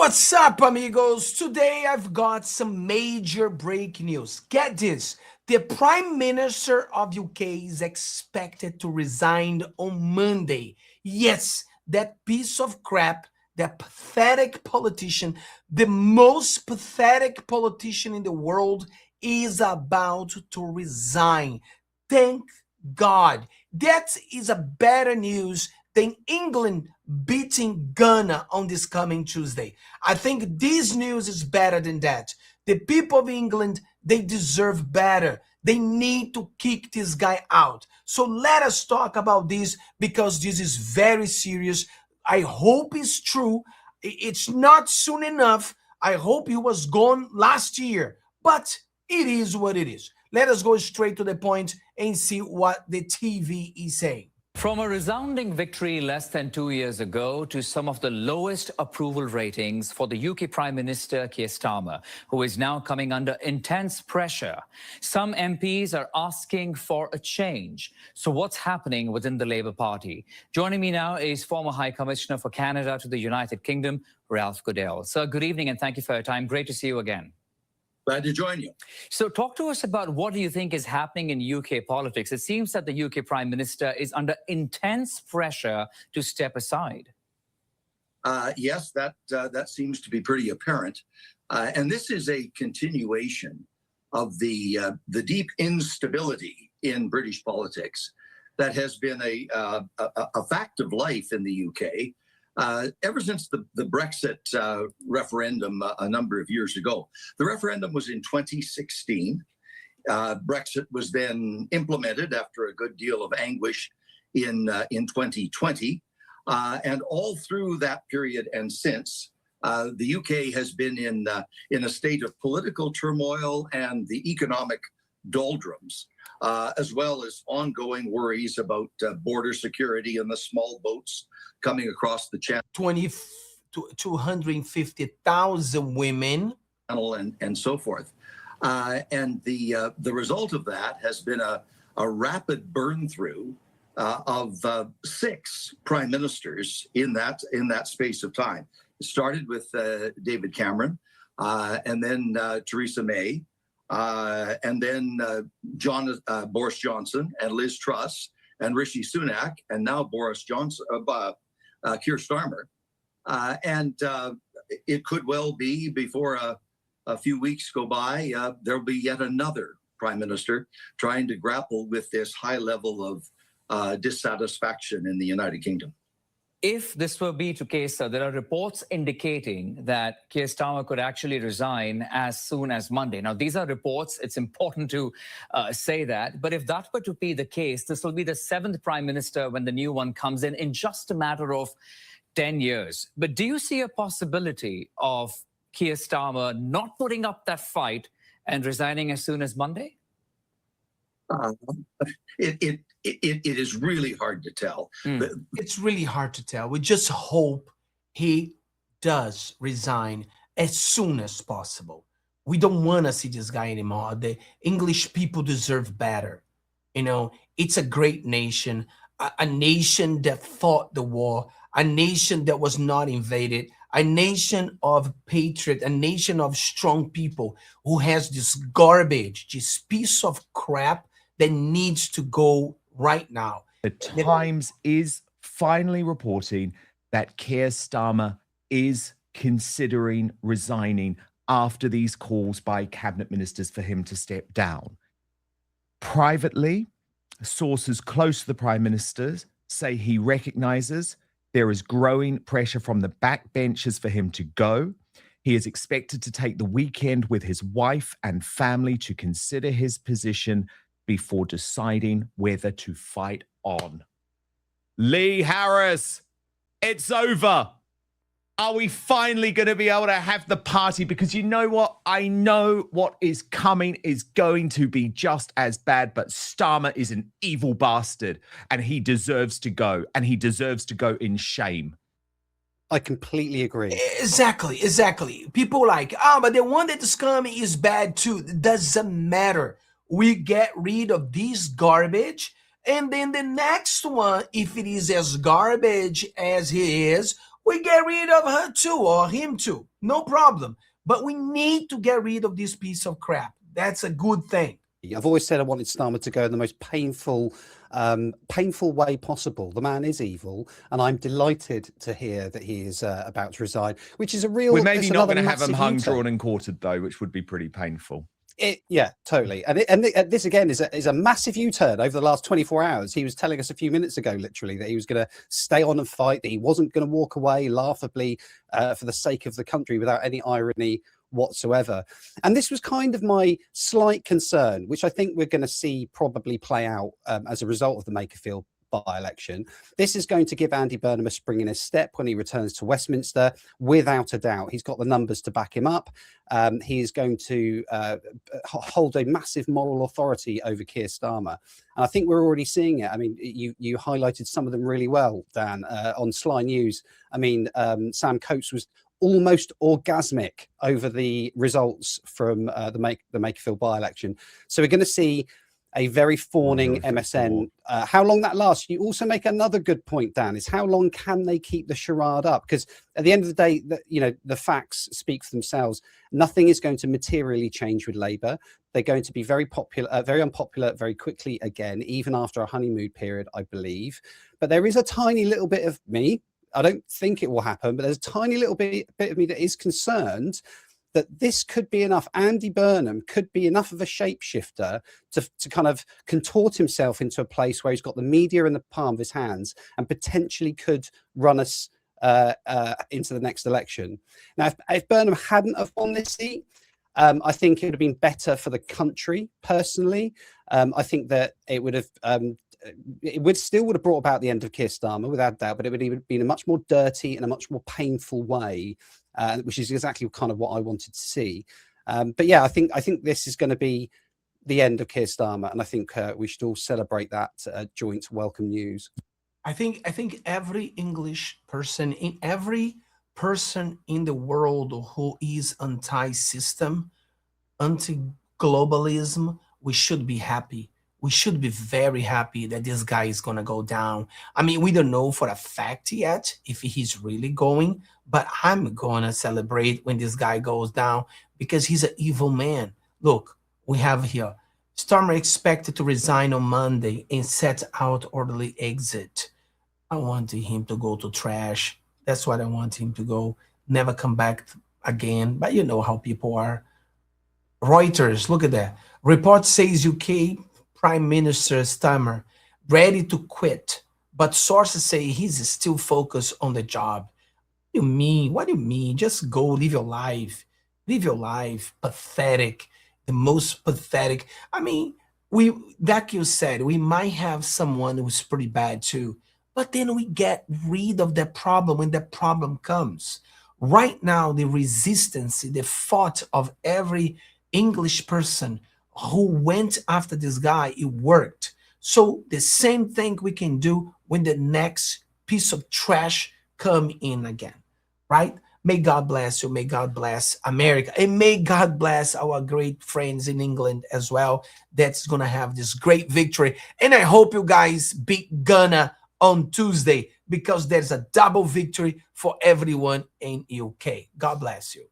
What's up, amigos? Today I've got some major break news. Get this. The Prime Minister of UK is expected to resign on Monday. Yes, that piece of crap, that pathetic politician, the most pathetic politician in the world is about to resign. Thank God. That is a better news than England beating Ghana on this coming Tuesday. I think this news is better than that. The people of England, they deserve better. They need to kick this guy out. So let us talk about this because this is very serious. I hope it's true. It's not soon enough. I hope he was gone last year, but it is what it is. Let us go straight to the point and see what the TV is saying. From a resounding victory less than 2 years ago to some of the lowest approval ratings for the UK Prime Minister Keir Starmer, who is now coming under intense pressure. Some MPs are asking for a change. So what's happening within the Labour Party? Joining me now is former High Commissioner for Canada to the United Kingdom, Ralph Goodale. Sir, good evening and thank you for your time. Great to see you again. Glad to join you. So talk to us about what do you think is happening in UK politics. It seems that the UK Prime Minister is under intense pressure to step aside. Yes, that seems to be pretty apparent. And this is a continuation of the deep instability in British politics that has been a fact of life in the UK ever since the Brexit referendum a number of years ago. The referendum was in 2016. Brexit was then implemented after a good deal of anguish in 2020. And all through that period and since, the UK has been in a state of political turmoil and the economic doldrums, as well as ongoing worries about border security and the small boats coming across the channel. 250,000 women. And so forth. And the result of that has been a rapid burn through of 6 prime ministers in that space of time. It started with David Cameron, and then Theresa May, and then Boris Johnson and Liz Truss and Rishi Sunak, and now Keir Starmer. And it could well be before a few weeks go by, there'll be yet another prime minister trying to grapple with this high level of dissatisfaction in the United Kingdom. If this were be the case, sir, there are reports indicating that Keir Starmer could actually resign as soon as Monday. Now, these are reports. It's important to say that. But if that were to be the case, this will be the 7th prime minister when the new one comes in just a matter of 10 years. But do you see a possibility of Keir Starmer not putting up that fight and resigning as soon as Monday? It is really hard to tell. It's really hard to tell. We just hope he does resign as soon as possible. We don't want to see this guy anymore. The English people deserve better. You know, it's a great nation, a nation that fought the war, a nation that was not invaded, a nation of patriots, a nation of strong people who has this garbage, this piece of crap that needs to go right now. The Times is finally reporting that Keir Starmer is considering resigning after these calls by cabinet ministers for him to step down. Privately, sources close to the Prime Minister say he recognizes there is growing pressure from the backbenchers for him to go. He is expected to take the weekend with his wife and family to consider his position before deciding whether to fight on. Lee Harris, it's over. Are we finally going to be able to have the party? Because you know what? I know what is coming is going to be just as bad, but Starmer is an evil bastard and he deserves to go, and he deserves to go in shame. I completely agree. Exactly. People like, but the one that is coming is bad too. It doesn't matter. We get rid of this garbage, and then the next one, if it is as garbage as he is, we get rid of her too, or him too. No problem. But we need to get rid of this piece of crap. That's a good thing. I've always said I wanted Starmer to go in the most painful way possible. The man is evil, and I'm delighted to hear that he is about to resign, which is a real. We're maybe not going to have massive him hung, U-turn. drawn, and quartered, though, which would be pretty painful. Yeah, totally. And this again is a massive U-turn over the last 24 hours. He was telling us a few minutes ago, literally, that he was going to stay on and fight, that he wasn't going to walk away laughably for the sake of the country without any irony whatsoever. And this was kind of my slight concern, which I think we're going to see probably play out as a result of the Makerfield by-election. This is going to give Andy Burnham a spring in his step when he returns to Westminster, without a doubt. He's got the numbers to back him up. He is going to hold a massive moral authority over Keir Starmer. And I think we're already seeing it. I mean, you highlighted some of them really well, Dan, on Sly News. I mean, Sam Coates was almost orgasmic over the results from the Makerfield by-election. So we're going to see a very fawning MSN. How long that lasts? You also make another good point, Dan, is how long can they keep the charade up? Because at the end of the day, the facts speak for themselves. Nothing is going to materially change with Labour. They're going to be very popular, very unpopular very quickly again, even after a honeymoon period, I believe. But there is a tiny little bit of me, I don't think it will happen, but there's a tiny little bit of me that is concerned that this could be enough. Andy Burnham could be enough of a shapeshifter to kind of contort himself into a place where he's got the media in the palm of his hands and potentially could run us into the next election. Now, if Burnham hadn't have won this seat, I think it would have been better for the country, personally. I think that it would have... it would have brought about the end of Keir Starmer, without doubt, but it would have been a much more dirty and a much more painful way, which is exactly kind of what I wanted to see. But yeah, I think this is going to be the end of Keir Starmer, and I think we should all celebrate that joint welcome news. I think every English person, every person in the world who is anti-system, anti-globalism, we should be happy. We should be very happy that this guy is going to go down. I mean, we don't know for a fact yet if he's really going, but I'm going to celebrate when this guy goes down because he's an evil man. Look, we have here, Starmer expected to resign on Monday and set out orderly exit. I wanted him to go to trash. That's what I want him to go. Never come back again. But you know how people are. Reuters, look at that. Report says UK Prime Minister Starmer ready to quit, but sources say he's still focused on the job. What do you mean? What do you mean? Just go live your life. Live your life. Pathetic. The most pathetic. I mean, like you said, we might have someone who's pretty bad too, but then we get rid of that problem when that problem comes. Right now, the resistance, the thought of every English person who went after this guy, it worked. So the same thing we can do when the next piece of trash come in again, right? May God bless you. May God bless America. And may God bless our great friends in England as well. That's going to have this great victory. And I hope you guys beat Ghana on Tuesday because there's a double victory for everyone in UK. God bless you.